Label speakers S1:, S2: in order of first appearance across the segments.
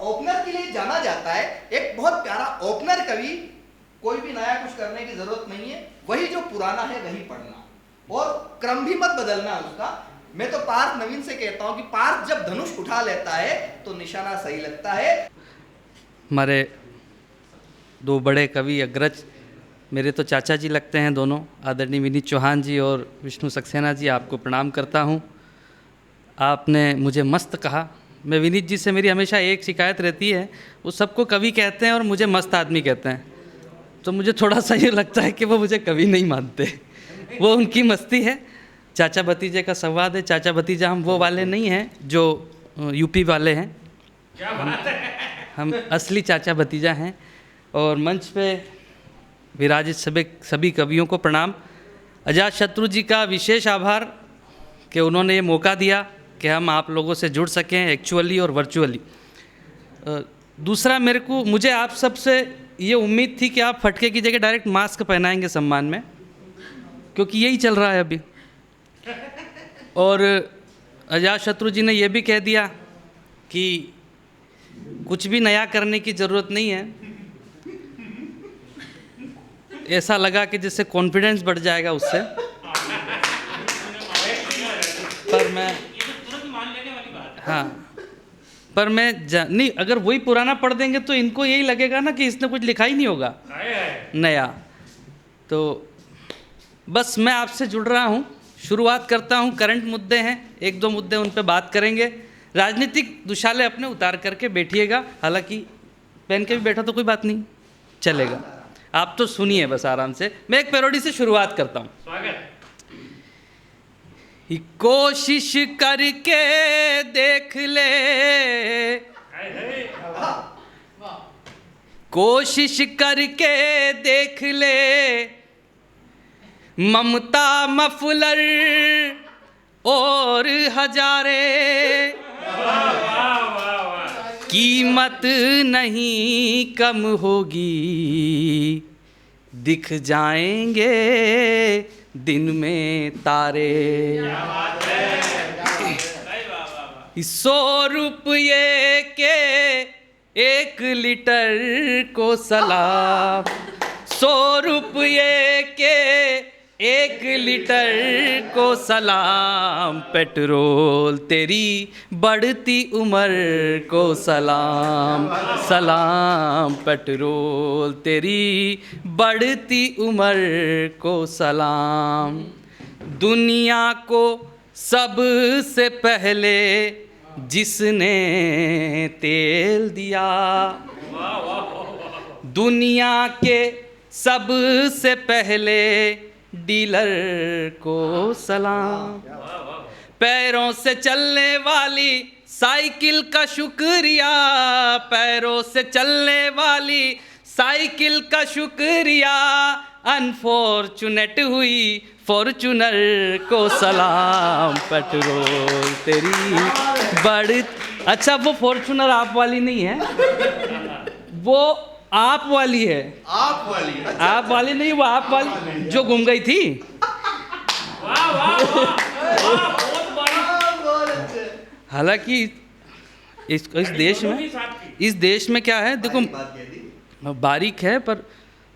S1: Opener के लिए जाना जाता है। एक बहुत प्यारा ओपनर कवि, कोई भी नया कुछ करने की जरूरत नहीं है, वही जो पुराना है वही पढ़ना, और क्रम भी मत बदलना उसका। मैं तो पार्थ नवीन से कहता हूं कि पार्थ जब धनुष उठा लेता है तो निशाना सही लगता है।
S2: हमारे दो बड़े कवि अग्रज, मेरे तो चाचा जी लगते हैं दोनों, आदरणीय विनीत चौहान जी और विष्णु सक्सेना जी, आपको प्रणाम करता हूं। आपने मुझे मस्त कहा। मैं विनीत जी से मेरी हमेशा एक शिकायत रहती है, वो सबको कवि कहते हैं और मुझे मस्त आदमी कहते हैं, तो मुझे थोड़ा सा ये लगता है कि वो मुझे कवि नहीं मानते। वो उनकी मस्ती है, चाचा भतीजे का संवाद है। चाचा भतीजा हम वो वाले नहीं हैं जो यूपी वाले हैं,
S3: क्या बात है।
S2: हम असली चाचा भतीजा हैं। और मंच पे विराजित सभी कवियों को प्रणाम। अजातशत्रु जी का विशेष आभार कि उन्होंने ये मौका दिया कि हम आप लोगों से जुड़ सकें एक्चुअली और वर्चुअली। दूसरा, मुझे आप सब से ये उम्मीद थी कि आप फटके की जगह डायरेक्ट मास्क पहनाएंगे सम्मान में, क्योंकि यही चल रहा है अभी। और अजातशत्रु जी ने यह भी कह दिया कि कुछ भी नया करने की ज़रूरत नहीं है। ऐसा लगा कि जिससे कॉन्फिडेंस बढ़ जाएगा उससे। पर मैं हाँ पर मैं नहीं, अगर वही पुराना पढ़ देंगे तो इनको यही लगेगा ना कि इसने कुछ लिखा ही नहीं होगा नया। तो बस मैं आपसे जुड़ रहा हूँ, शुरुआत करता हूँ। करंट मुद्दे हैं, एक दो मुद्दे उन पे बात करेंगे। राजनीतिक दुशाले अपने उतार करके बैठिएगा, हालांकि पहन के भी बैठा तो कोई बात नहीं, चलेगा। आप तो सुनिए बस आराम से। मैं एक पैरोडी से शुरुआत करता हूँ।
S3: स्वागत।
S2: कोशिश करके देख ले, कोशिश करके देख ले, ममता मफलर और हजारे, कीमत नहीं कम होगी, दिख जाएंगे दिन में तारे। 100 रुपये के 1 लीटर को सलाम, 100 रुपये के 1 लीटर को सलाम, पेट्रोल तेरी बढ़ती उम्र को सलाम, सलाम पेट्रोल तेरी बढ़ती उम्र को सलाम। दुनिया को सबसे पहले जिसने तेल दिया, दुनिया के सबसे पहले डीलर को सलाम। पैरों से चलने वाली साइकिल का शुक्रिया, पैरों से चलने वाली साइकिल का शुक्रिया, अनफॉर्चुनेट हुई फॉर्चूनर को सलाम, पेट्रोल तेरी बड़ी। अच्छा, वो फॉर्चूनर आप वाली नहीं है, वो आप वाली है।
S1: आप वाली? अच्छा,
S2: आप वाली नहीं, वो आप वाली जो गुम गई थी। हालांकि इस देश में क्या है, देखो बारीक है, पर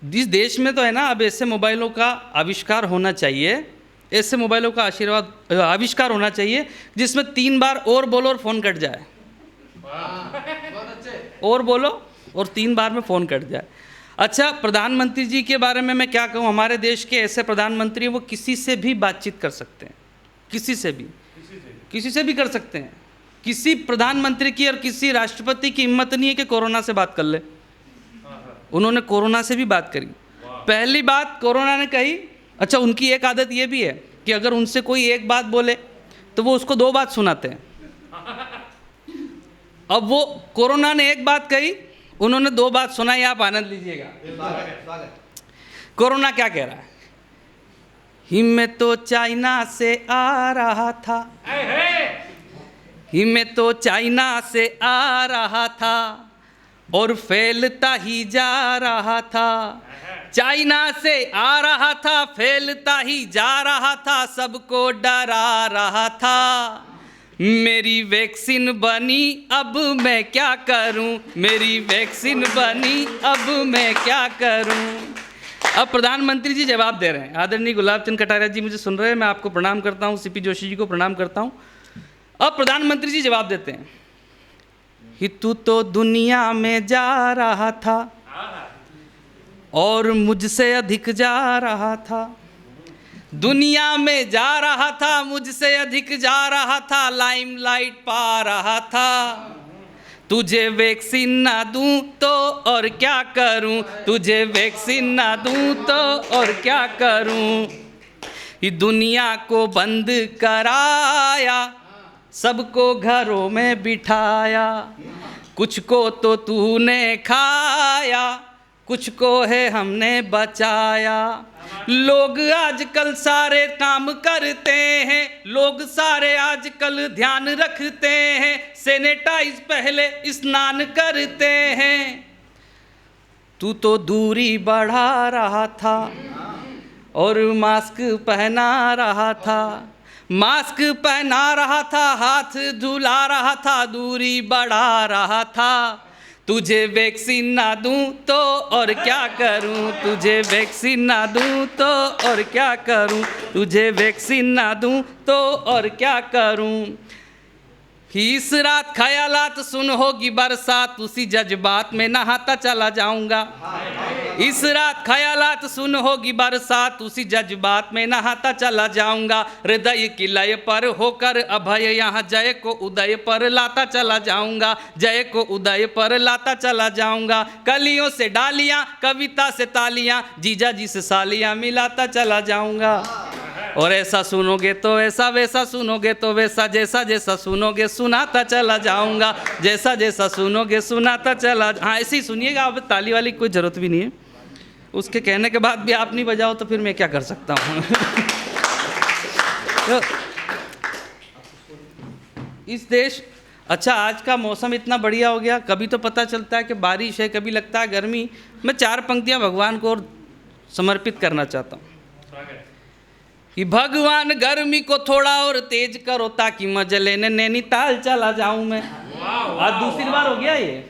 S2: इस देश में तो है ना, अब ऐसे मोबाइलों का आविष्कार होना चाहिए, ऐसे मोबाइलों का आविष्कार होना चाहिए जिसमें 3 बार और बोलो और फ़ोन कट जाए, और बोलो और 3 बार में फ़ोन कट जाए। अच्छा, प्रधानमंत्री जी के बारे में मैं क्या कहूँ, हमारे देश के ऐसे प्रधानमंत्री वो किसी से भी बातचीत कर सकते हैं, किसी से भी कर सकते हैं। किसी प्रधानमंत्री की और किसी राष्ट्रपति की हिम्मत नहीं है कि कोरोना से बात कर ले। उन्होंने कोरोना से भी बात करी। पहली बात कोरोना ने कही। अच्छा, उनकी एक आदत ये भी है कि अगर उनसे कोई एक बात बोले तो वो उसको 2 बात सुनाते हैं। अब वो कोरोना ने एक बात कही, उन्होंने 2 बात सुनाई, आप आनंद लीजिएगा। कोरोना क्या कह रहा है, ही मैं तो चाइना से आ रहा था, ही मैं तो चाइना से आ रहा था और फैलता ही जा रहा था, चाइना से आ रहा था, फैलता ही जा रहा था, सबको डरा रहा था। मेरी वैक्सीन बनी अब मैं क्या करूं, मेरी वैक्सीन बनी अब मैं क्या करूं। अब प्रधानमंत्री जी जवाब दे रहे हैं। आदरणीय गुलाब चंद कटारिया जी मुझे सुन रहे हैं, मैं आपको प्रणाम करता हूं, सीपी जोशी जी को प्रणाम करता हूं। अब प्रधानमंत्री जी जवाब देते हैं कि तू तो दुनिया में जा रहा था और मुझसे अधिक जा रहा था, दुनिया में जा रहा था, मुझसे अधिक जा रहा था, लाइमलाइट पा रहा था, तुझे वैक्सीन ना दूं तो और क्या करूं, तुझे वैक्सीन ना दूं तो और क्या करूं। ये दुनिया को बंद कराया, सबको घरों में बिठाया, कुछ को तो तूने खाया, कुछ को है हमने बचाया। लोग आजकल सारे काम करते हैं, लोग सारे आजकल ध्यान रखते हैं, सैनिटाइज पहले स्नान करते हैं। तू तो दूरी बढ़ा रहा था और मास्क पहना रहा था, मास्क पहना रहा था, हाथ धुला रहा था, दूरी बढ़ा रहा था, तुझे वैक्सीन ना दूं तो और क्या करूं, तुझे वैक्सीन ना दूं तो और क्या करूं, तुझे वैक्सीन ना दूं तो और क्या करूं। इस रात ख्यालात सुन होगी बरसात, उसी जज्बात में नहाता चला जाऊंगा। इस रात ख्यालात सुन होगी बरसात, उसी जज्बात में नहाता चला जाऊंगा। हृदय की लय पर होकर अभय यहाँ जय को उदय पर लाता चला जाऊंगा, जय को उदय पर लाता चला जाऊंगा। कलियों से डालियां, कविता से तालियां, जीजा जी से सालियां मिलाता चला जाऊंगा। और ऐसा सुनोगे तो ऐसा, वैसा सुनोगे तो वैसा, जैसा जैसा सुनोगे सुनाता चला जाऊंगा, जैसा जैसा सुनोगे सुनाता चला। हाँ ऐसे ही सुनिएगा, आप ताली वाली कोई ज़रूरत भी नहीं है। उसके कहने के बाद भी आप नहीं बजाओ तो फिर मैं क्या कर सकता हूँ। तो इस देश, अच्छा आज का मौसम इतना बढ़िया हो गया, कभी तो पता चलता है कि बारिश है, कभी लगता है गर्मी। मैं 4 पंक्तियाँ भगवान को और समर्पित करना चाहता हूँ कि भगवान गर्मी को थोड़ा और तेज करो ताकि मजे लेने नैनीताल चला जाऊं मैं। आज दूसरी बार हो गया ये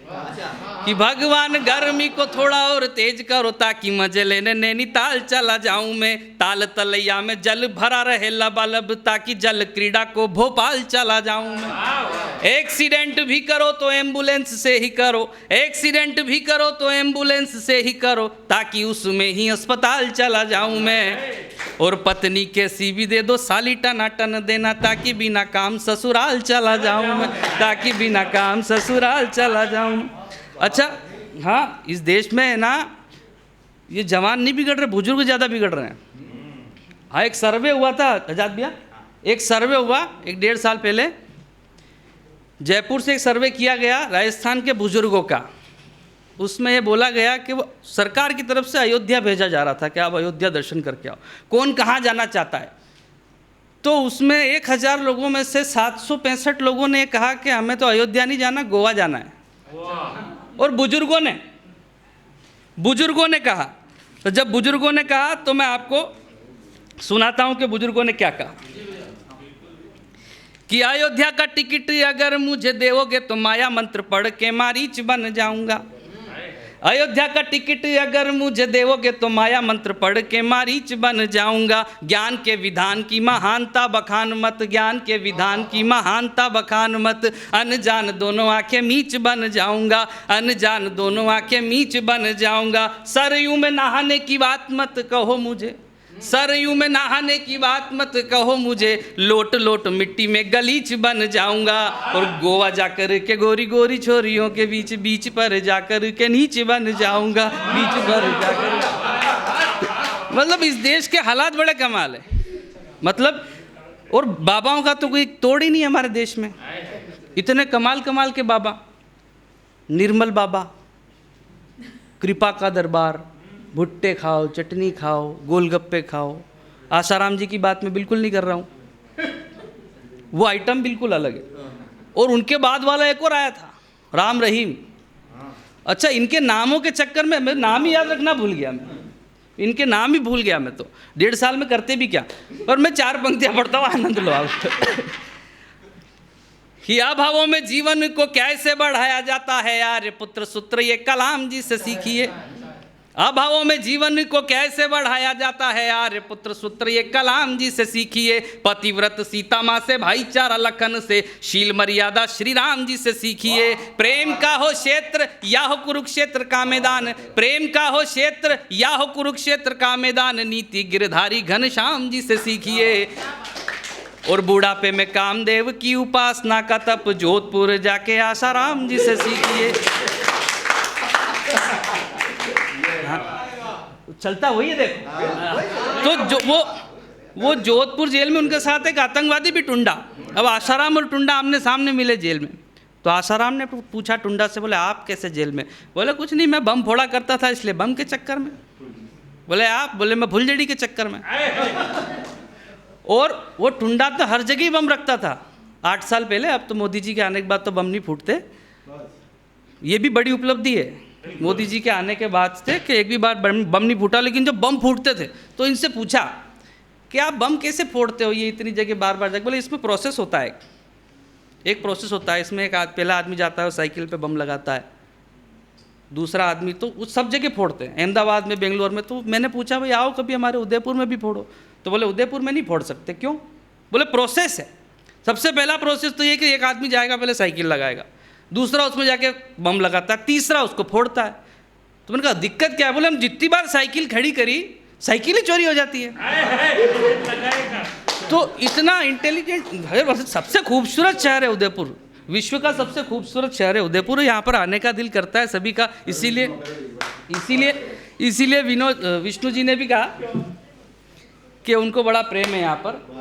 S2: कि भगवान गर्मी को थोड़ा और तेज करो ताकि मजे लेने नैनीताल चला जाऊं मैं। ताल तलैया में जल भरा रहे लबालब ताकि जल क्रीड़ा को भोपाल चला जाऊं मैं। एक्सीडेंट भी करो तो एम्बुलेंस से ही करो, एक्सीडेंट भी करो तो एम्बुलेंस से ही करो ताकि उसमें ही अस्पताल चला जाऊं मैं। और पत्नी के सीवी दे दो, साली टनाटन देना ताकि बिना काम ससुराल चला जाऊं मैं, ताकि बिना काम ससुराल चला जाऊं। अच्छा हाँ, इस देश में है ना ये जवान नहीं बिगड़ रहे, बुजुर्ग ज़्यादा बिगड़ रहे हैं। हाँ एक सर्वे हुआ था आजाद भैया, एक सर्वे हुआ 1-1.5 साल पहले, जयपुर से एक सर्वे किया गया राजस्थान के बुजुर्गों का। उसमें ये बोला गया कि वो सरकार की तरफ से अयोध्या भेजा जा रहा था कि आप अयोध्या दर्शन करके आओ, कौन कहाँ जाना चाहता है। तो उसमें 1000 लोगों में से 765 लोगों ने कहा कि हमें तो अयोध्या नहीं जाना, गोवा जाना है। और बुजुर्गों ने कहा, तो जब बुजुर्गों ने कहा तो मैं आपको सुनाता हूँ कि बुजुर्गों ने क्या कहा कि अयोध्या का टिकट अगर मुझे देवोगे तो माया मंत्र पढ़ के मारीच बन जाऊंगा। अयोध्या का टिकट अगर मुझे देवोगे तो माया मंत्र पढ़ के मारीच बन जाऊंगा। ज्ञान के विधान की महानता बखान मत, ज्ञान के विधान की महानता बखान मत, अनजान दोनों आंखें मीच बन जाऊंगा, अनजान दोनों आंखें मीच बन जाऊंगा। सरयू में नहाने की बात मत कहो मुझे, सरयू में नहाने की बात मत कहो मुझे, लोट लोट मिट्टी में गलीच बन जाऊंगा। और गोवा जाकर के गोरी गोरी छोरियों के बीच, बीच पर जाकर के नीचे बन जाऊंगा, बीच पर जाकर। मतलब इस देश के हालात बड़े कमाल है, मतलब और बाबाओं का तो कोई तोड़ ही नहीं है हमारे देश में। इतने कमाल कमाल के बाबा, निर्मल बाबा, कृपा का दरबार, भुट्टे खाओ, चटनी खाओ, गोलगप्पे खाओ। आसाराम जी की बात मैं बिल्कुल नहीं कर रहा हूँ, वो आइटम बिल्कुल अलग है। और उनके बाद वाला एक और आया था, राम रहीम। अच्छा इनके नामों के चक्कर में मैं नाम ही याद रखना भूल गया, मैं इनके नाम ही भूल गया। मैं तो 1.5 साल में करते भी क्या। और मैं 4 पंक्तियाँ पढ़ता हूँ, आनंद लो आप। कि अभावों में जीवन को कैसे बढ़ाया जाता है यार पुत्र सूत्र ये कलाम जी से सीखिए। अभावों में जीवन को कैसे बढ़ाया जाता है यार पुत्र सूत्र ये कलाम जी से सीखिए। पतिव्रत सीता माँ से, भाईचारा लखन से, शील मर्यादा श्री राम जी से सीखिए। प्रेम का हो क्षेत्र या हो कुरुक्षेत्र का मैदान, प्रेम का हो क्षेत्र या हो कुरुक्षेत्र का मैदान, नीति गिरधारी घनश्याम जी से सीखिए। और बुढ़ापे में कामदेव की उपासना का तप जोधपुर जाके आसाराम जी से सीखिए। चलता वही है देखो। तो जो वो जोधपुर जेल में उनके साथ एक आतंकवादी भी टुंडा। अब आसाराम और टुंडा आमने सामने मिले जेल में, तो आसाराम ने पूछा टुंडा से, बोले आप कैसे जेल में? बोले कुछ नहीं, मैं बम फोड़ा करता था इसलिए बम के चक्कर में। बोले आप? बोले मैं फुलझड़ी के चक्कर में। और वो टुंडा तो हर जगह बम रखता था 8 साल पहले। अब तो मोदी जी के आने के बाद तो बम नहीं फूटते। ये भी बड़ी उपलब्धि है मोदी जी के आने के बाद से कि एक भी बार बम नहीं फूटा। लेकिन जब बम फूटते थे तो इनसे पूछा कि आप बम कैसे फोड़ते हो ये इतनी जगह बार बार जाके? बोले इसमें प्रोसेस होता है, एक प्रोसेस होता है इसमें। एक पहला आदमी जाता है साइकिल पे बम लगाता है, दूसरा आदमी तो उस सब जगह फोड़ते हैं, अहमदाबाद में, बेंगलोर में। तो मैंने पूछा भाई आओ कभी हमारे उदयपुर में भी फोड़ो। तो बोले उदयपुर में नहीं फोड़ सकते। क्यों? बोले प्रोसेस है। सबसे पहला प्रोसेस तो ये कि एक आदमी जाएगा पहले साइकिल लगाएगा, दूसरा उसमें जाके बम लगाता है, तीसरा उसको फोड़ता है। तो मैंने कहा दिक्कत क्या है? बोले हम जितनी बार साइकिल खड़ी करी साइकिल ही चोरी हो जाती है। तो इतना इंटेलिजेंट, सबसे खूबसूरत शहर है उदयपुर, विश्व का सबसे खूबसूरत शहर है उदयपुर। यहाँ पर आने का दिल करता है सभी का। इसीलिए विष्णु जी ने भी कहा कि उनको बड़ा प्रेम है यहाँ पर।